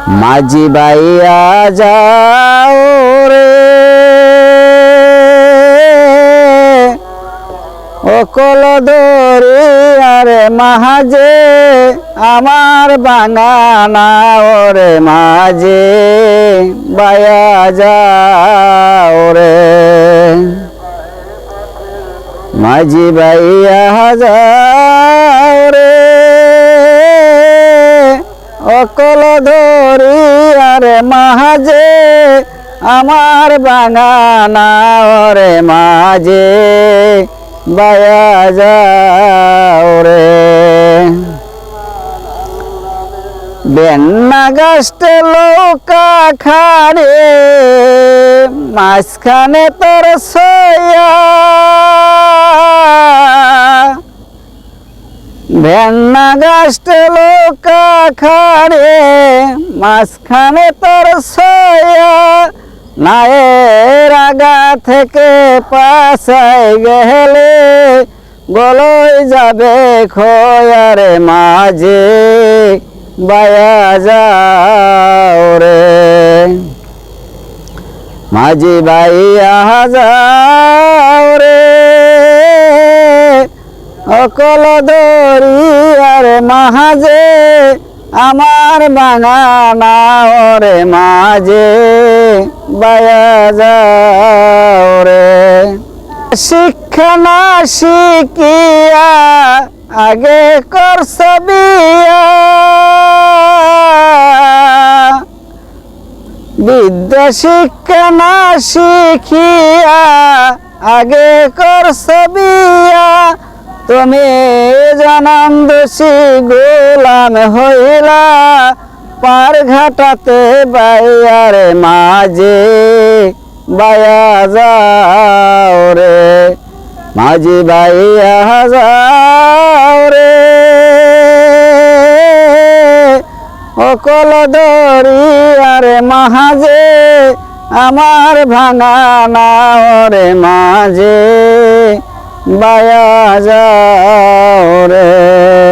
মাঝি বাইয়া যাও রে অকল দরিয়ারে মাঝে আমার বাঙানা ওরে মাঝে বাইয়া যাও রে মাঝি বাইয়া যাও রে অকল দরিয়ারে মাঝে আমার বাঙানা ওরে মাঝে বাইয়া যাও রে বেন্না গাছতে লৌকা খারে মাঝখানে তোর সয়া বেন্না গাছতে লৌকা খারে মাঝখানে তোর সয়া নায়ের আগা থেকে পাশাই গেলে গলই যাবে খয়ারে মাঝে বাইয়া যাও রে মাঝি বাইয়া যাও রে অকল দরিয়ার মাঝে আমার বাঙানা ওরে মাঝে বাইয়া যাও রে শিক্ষা না শিখিয়া আগে করছ বিয়া বিদ্যা শিক্ষা না শিখিয়া আগে করছ বিয়া তুমি জনম দোষী গোলাম হইলা পার ঘাটাতে বাইয়ার মাঝে বাইয়া যাও রে মাঝি বাইয়া যাও রে অকল দরিয়ার মাঝে আমার ভাঙানা ওরে মাঝে বাইয়া যাও রে।